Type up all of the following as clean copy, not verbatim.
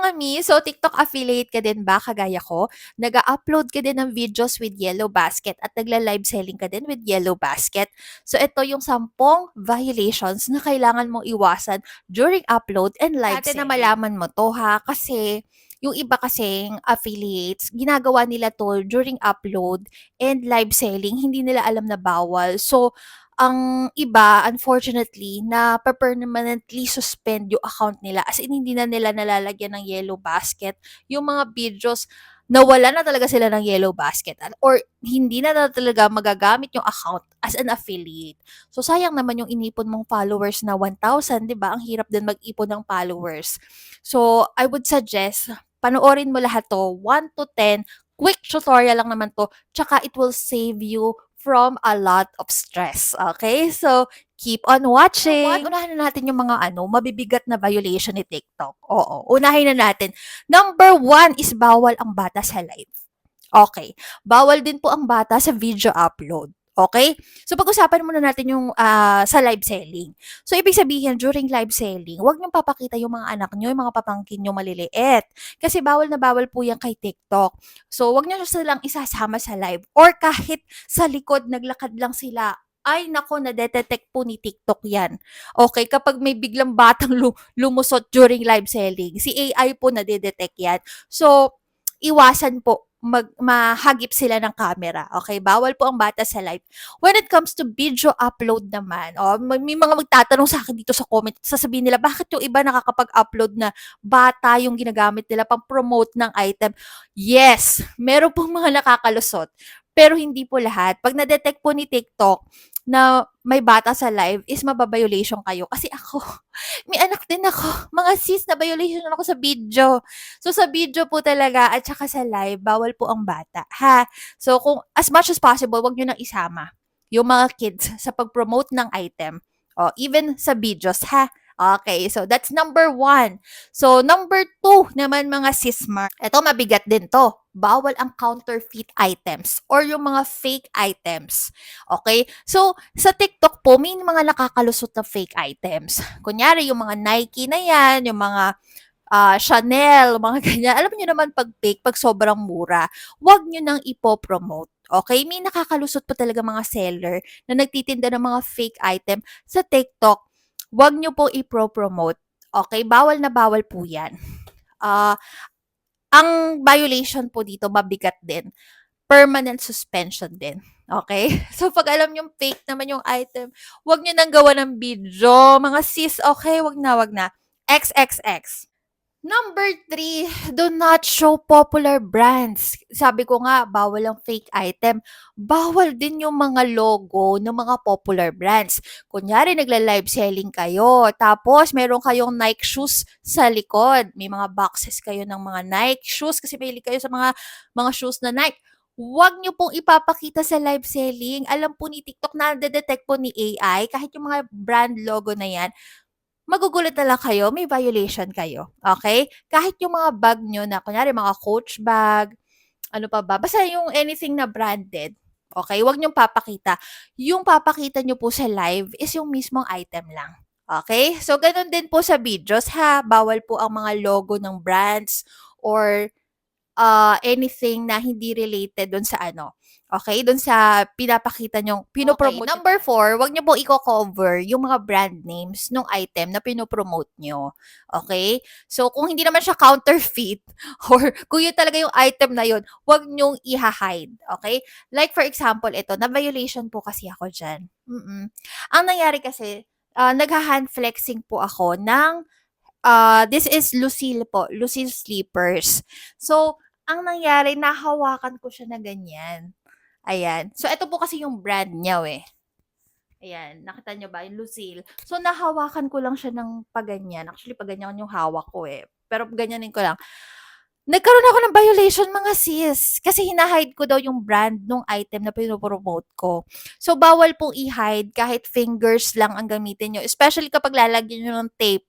mga mi, so TikTok affiliate ka din ba kagaya ko? Nag-a-upload ka din ng videos with Yellow Basket at nagla-live selling ka din with Yellow Basket. So ito yung 10 violations na kailangan mong iwasan during upload and live selling. Na malaman mo to ha, kasi yung iba kasing affiliates, ginagawa nila to during upload and live selling, hindi nila alam na bawal. So, ang iba, unfortunately, na permanently suspend yung account nila. As in, hindi na nila nalalagyan ng Yellow Basket. Yung mga videos, nawala na talaga sila ng Yellow Basket. Or hindi na talaga magagamit yung account as an affiliate. So, sayang naman yung inipon mong followers na 1,000, di ba? Ang hirap din mag-ipon ng followers. So, I would suggest, panoorin mo lahat to, 1 to 10, quick tutorial lang naman to, tsaka it will save you from a lot of stress. Okay? So, keep on watching. Unahin na natin yung mga mabibigat na violation ni TikTok. Oo, unahin na natin. Number 1 is bawal ang bata sa live. Okay. Bawal din po ang bata sa video upload. Okay? So, pag-usapan muna natin yung sa live selling. So, ibig sabihin, during live selling, huwag niyong papakita yung mga anak niyo, yung mga papangkin niyo maliliit. Kasi bawal na bawal po yan kay TikTok. So, huwag niyo silang isasama sa live. Or kahit sa likod, naglakad lang sila, ay nako, na-detect po ni TikTok yan. Okay, kapag may biglang batang lumusot during live selling, si AI po na-detect yan. So, iwasan po mahagip sila ng camera. Okay, bawal po ang bata sa live. When it comes to video upload naman, may mga magtatanong sa akin dito sa comment, sasabihin nila, bakit yung iba nakakapag-upload na bata yung ginagamit nila pang promote ng item? Yes, meron pong mga nakakalusot. Pero hindi po lahat. Pag na-detect po ni TikTok na may bata sa live, is mababiolation kayo. Kasi ako, may anak din ako. Mga sis, na violation ako sa video. So, sa video po talaga at saka sa live, bawal po ang bata, ha? So, kung as much as possible, wag nyo nang isama yung mga kids sa pag-promote ng item. O, even sa videos, ha? Okay, so that's number 1. So, number 2 naman mga sismar. Ito, mabigat din to. Bawal ang counterfeit items or yung mga fake items. Okay? So, sa TikTok po, may mga nakakalusot na fake items. Kunyari, yung mga Nike na yan, yung mga Chanel, mga ganyan. Alam niyo naman pag fake, pag sobrang mura, wag niyo nang ipo-promote. Okay? May nakakalusot pa talaga mga seller na nagtitinda ng mga fake item sa TikTok. Wag niyo po ipo-promote. Okay? Bawal na bawal po yan. Ah, ang violation po dito, mabigat din. Permanent suspension din. Okay? So, pag alam yung fake naman yung item, wag niyo nang gawa ng video. Mga sis, okay? Wag na, wag na. XXX. Number 3, do not show popular brands. Sabi ko nga, bawal ang fake item. Bawal din yung mga logo ng mga popular brands. Kunyari, nagla-live selling kayo. Tapos, meron kayong Nike shoes sa likod. May mga boxes kayo ng mga Nike shoes kasi mahilig kayo sa mga shoes na Nike. Huwag nyo pong ipapakita sa live selling. Alam po ni TikTok na detect po ni AI, kahit yung mga brand logo na yan, magugulat na lang kayo, may violation kayo. Okay? Kahit yung mga bag nyo na, kunyari mga Coach bag, ano pa ba, basta yung anything na branded, okay? Huwag nyong papakita. Yung papakita nyo po sa live is yung mismong item lang. Okay? So, ganun din po sa videos ha. Bawal po ang mga logo ng brands or anything na hindi related dun sa okay, dun sa pinapakita niyong pino-promote. Okay, number 4, wag niyo pong iko-cover yung mga brand names nung item na pino-promote niyo. Okay? So, kung hindi naman siya counterfeit or kung yun talaga yung item na yun, wag niyong i-hide. Okay? Like for example, ito, na violation po kasi ako dyan. Ang nangyari kasi, nagha-hand flexing po ako ng this is Lucille po, Lucille Sleepers. So, ang nangyari, nahawakan ko siya na ganyan. Ayan. So, ito po kasi yung brand niya eh. Ayan, nakita nyo ba? Yung Lucille. So, nahawakan ko lang siya ng paganyan. Actually, paganyan yung hawak ko eh. Pero ganyanin ko lang. Nagkaroon ako ng violation mga sis. Kasi hinahide ko daw yung brand nung item na pinopromote ko. So, bawal pong i-hide kahit fingers lang ang gamitin nyo. Especially kapag lalagyan nyo ng tape.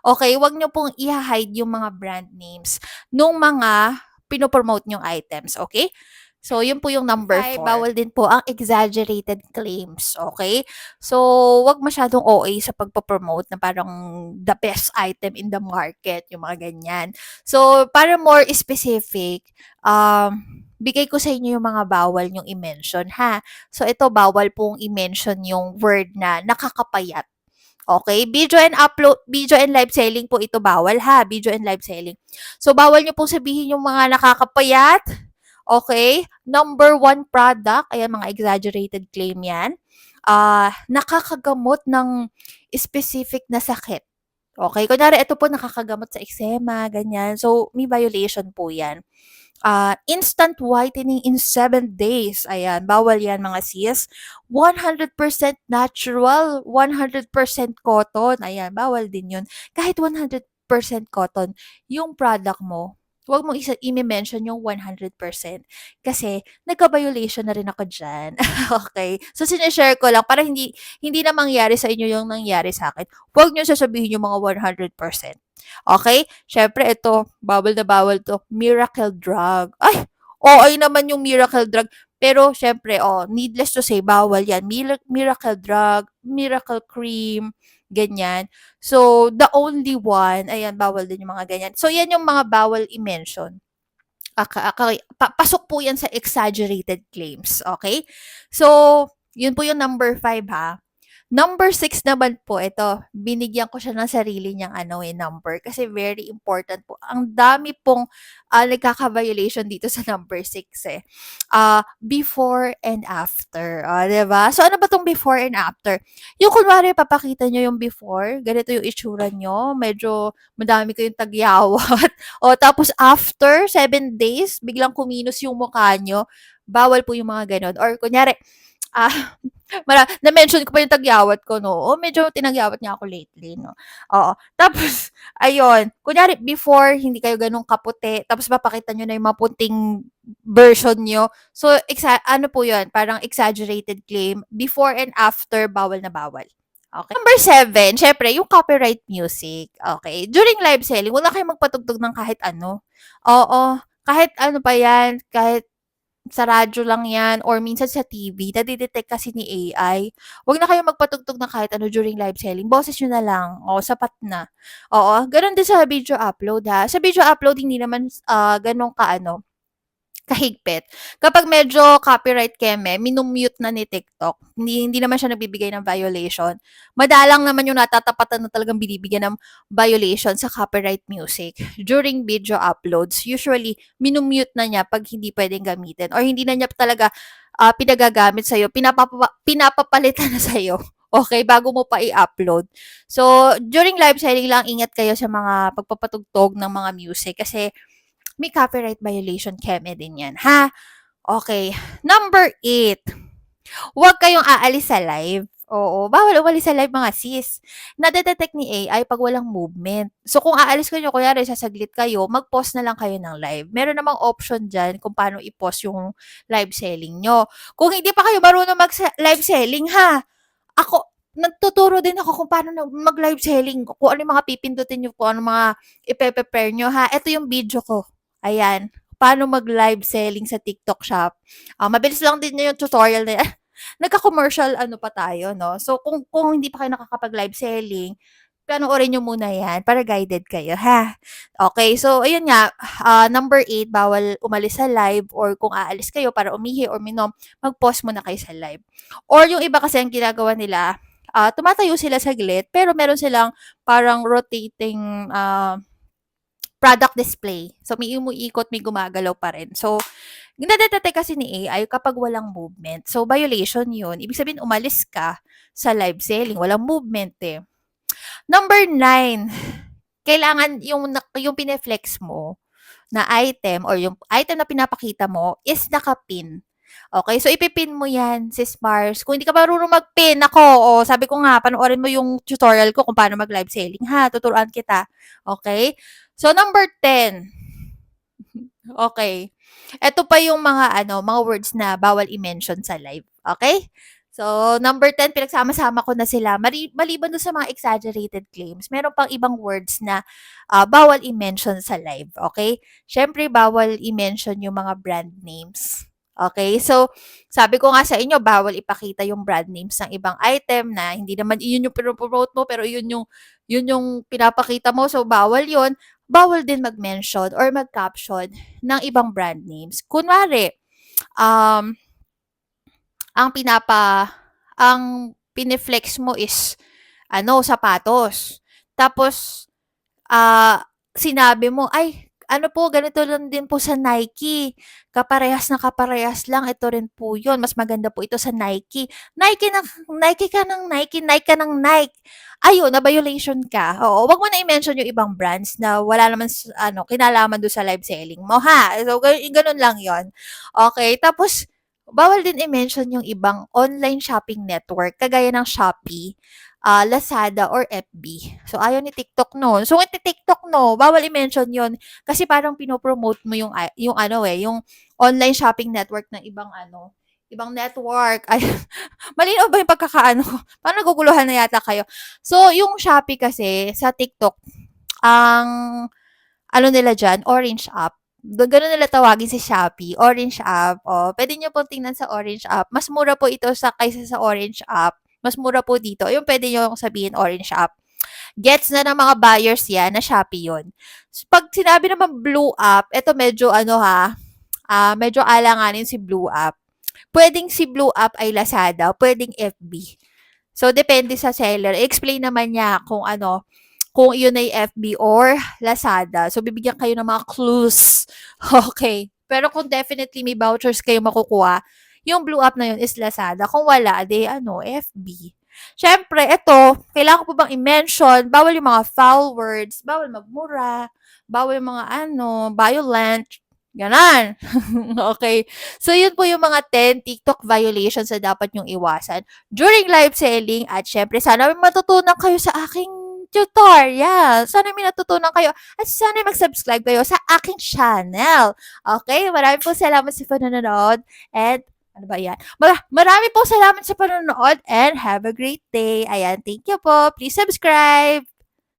Okay, wag nyo pong i-hide yung mga brand names nung mga pinopromote nyong items. Okay? So, yun po yung number 5, 4. Bawal din po ang exaggerated claims, okay? So, wag masyadong OA sa pagpo-promote na parang the best item in the market, yung mga ganyan. So, para more specific, bigay ko sa inyo yung mga bawal yung i-mention, ha? So, ito, bawal pong i-mention yung word na nakakapayat. Okay, video and live selling po ito bawal, ha, video and live selling. So, bawal nyo pong sabihin yung mga nakakapayat, okay? Number 1 product, ayan mga exaggerated claim yan, nakakagamot ng specific na sakit. Okay, kunyari ito po nakakagamot sa eczema, ganyan. So, may violation po yan. Instant whitening in 7 days. Ayan, bawal yan mga sis. 100% natural, 100% cotton. Ayan, bawal din yun. Kahit 100% cotton, yung product mo, huwag mong i-mention yung 100% kasi nagka-violation na rin ako dyan. Okay. So, sinishare ko lang para hindi na mangyari sa inyo yung nangyari sa akin. Huwag nyo sasabihin yung mga 100%. Okay? Syempre, ito, bawal na bawal to. Miracle drug. Ay, OA naman yung miracle drug. Pero, syempre, needless to say, bawal yan. Miracle drug, miracle cream, ganyan. So, the only one, ayan, bawal din yung mga ganyan. So, yan yung mga bawal i-mention. Pasok po yan sa exaggerated claims. Okay? So, yun po yung number 5, ha. Number 6 naman po, ito, binigyan ko siya ng sarili niyang number kasi very important po. Ang dami pong nagkaka-violation dito sa number 6 eh. Before and after. 'Di ba? So, ano ba tong before and after? Yung kunwari, papakita nyo yung before, ganito yung itsura nyo, medyo madami kayong tagyawat. O, tapos after 7 days, biglang kuminos yung mukha nyo, bawal po yung mga ganon. Or kunyari, ah, na-mention ko pa yung tagyawat ko, no? O, medyo tinagyawat niya ako lately, no? Oo. Tapos, ayun, kunyari, before, hindi kayo ganun kaputi, tapos papakita nyo na yung maputing version nyo. So, ano po yun? Parang exaggerated claim. Before and after, bawal na bawal. Okay. Number 7, syempre, yung copyright music. Okay. During live selling, wala kayong magpatugtog ng kahit ano. Oo. Kahit ano pa yan, kahit sa radyo lang yan or minsan sa TV, nade-detect kasi ni AI. Huwag na kayong magpatugtog ng kahit ano during live selling. Boses nyo na lang. O, sapat na. Oo. Ganon din sa video upload, ha. Sa video upload, hindi naman ganon kahigpit. Kapag medyo copyright keme, minumute na ni TikTok. Hindi naman siya nagbibigay ng violation. Madalang naman yung natatapatan na talagang binibigyan ng violation sa copyright music. During video uploads, usually, minumute na niya pag hindi pwedeng gamitin or hindi na niya talaga pinagagamit sa'yo, pinapapalitan na sa'yo. Okay, bago mo pa i-upload. So, during live selling lang, ingat kayo sa mga pagpapatugtog ng mga music kasi may copyright violation keme din yan, ha? Okay. Number 8. Huwag kayong aalis sa live. Oo, bawal umalis sa live mga sis. Nadedetect ni AI pag walang movement. So, kung aalis kayo, kunyari, sasaglit kayo, mag-pause na lang kayo ng live. Meron namang option dyan kung paano i-pause yung live selling nyo. Kung hindi pa kayo marunong mag-live selling, ha? Ako, nagtuturo din ako kung paano mag-live selling, kung ano yung mga pipindutin nyo, kung ano mga ipe-prepare nyo, ha? Ito yung video ko. Ayan, paano mag-live selling sa TikTok Shop. Mabilis lang din yung tutorial na yan. Nagka-commercial ano pa tayo, no? So, kung hindi pa kayo nakakapag-live selling, panoorin nyo muna yan para guided kayo, ha? Okay, so, ayun nga, number 8, bawal umalis sa live or kung aalis kayo para umihi or minom, mag-pause muna kayo sa live. Or yung iba kasi ang ginagawa nila, tumatayo sila saglit, pero meron silang parang rotating product display. So, may umuikot, may gumagalaw pa rin. So, nadedetect kasi ni AI kapag walang movement. So, violation yun. Ibig sabihin, umalis ka sa live selling. Walang movement eh. Number 9, kailangan yung pineflex mo na item or yung item na pinapakita mo is nakapin. Okay, so ipipin mo yan, sis Mars. Kung hindi ka marunong mag-pin, ako, sabi ko nga, panoorin mo yung tutorial ko kung paano mag-live selling, ha? Tuturuan kita. Okay? So, number 10. Okay. Ito pa yung mga words na bawal i-mention sa live. Okay? So, number 10, pinagsama-sama ko na sila. Maliban doon sa mga exaggerated claims, meron pang ibang words na bawal i-mention sa live. Okay? Siyempre, bawal i-mention yung mga brand names. Okay, so sabi ko nga sa inyo bawal ipakita yung brand names ng ibang item na hindi naman iyon yung pino-promote mo pero yun yung pinapakita mo so bawal yun. Bawal din mag-mention or mag-caption ng ibang brand names. Kunwari, um, ang pine-flex mo is ano, sapatos. Tapos sinabi mo, "Ay, ano po, ganito lang din po sa Nike. Kaparehas na kaparehas lang. Ito rin po yun. Mas maganda po ito sa Nike." Nike ka ng Nike, Nike ka ng Nike. Ayun, na-violation ka. Oo, wag mo na i-mention yung ibang brands na wala naman ano, kinalaman doon sa live selling mo, ha? So, ganun lang yon. Okay, tapos, bawal din i-mention yung ibang online shopping network, kagaya ng Shopee, Lazada or FB. So, ayaw ni TikTok nun. So, kung TikTok no, bawal i-mention yon kasi parang pinopromote mo yung ano yung online shopping network ng ibang ano, ibang network. Ay, malinaw ba yung pagkakaano ko? Parang naguguluhan na yata kayo. So, yung Shopee kasi sa TikTok, ang ano nila diyan, Orange App. Gano'n nila tawagin si Shopee, Orange App. Oh, puwede niyo pong tingnan sa Orange App. Mas mura po ito kaysa sa Orange App. Mas mura po dito. Yung puwede niyo sabihin Orange App. Gets na ng mga buyers 'yan na Shopee 'yun. 'Pag sinabi naman Blue App, eto medyo ano medyo alanganin si Blue App. Puwedeng si Blue App ay Lazada, puwedeng FB. So, depende sa seller. I-explain naman niya kung ano, kung yun ay FB or Lazada. So, bibigyan kayo ng mga clues. Okay. Pero kung definitely may vouchers kayo makukuha, yung blue app na yun is Lazada. Kung wala, de ano, FB. Siyempre, ito, kailangan ko po bang i-mention, bawal yung mga foul words, bawal magmura, bawal yung mga ano, violent, ganon. Okay. So, yun po yung mga 10 TikTok violations na dapat yung iwasan during live selling at syempre sana may matutunan kayo sa aking tutorial. Sana may natutunan kayo at sana mag-subscribe kayo sa aking channel. Okay? Marami po salamat sa panonood and ano ba yan? Marami po salamat sa panonood and have a great day. Ayan, thank you po. Please subscribe.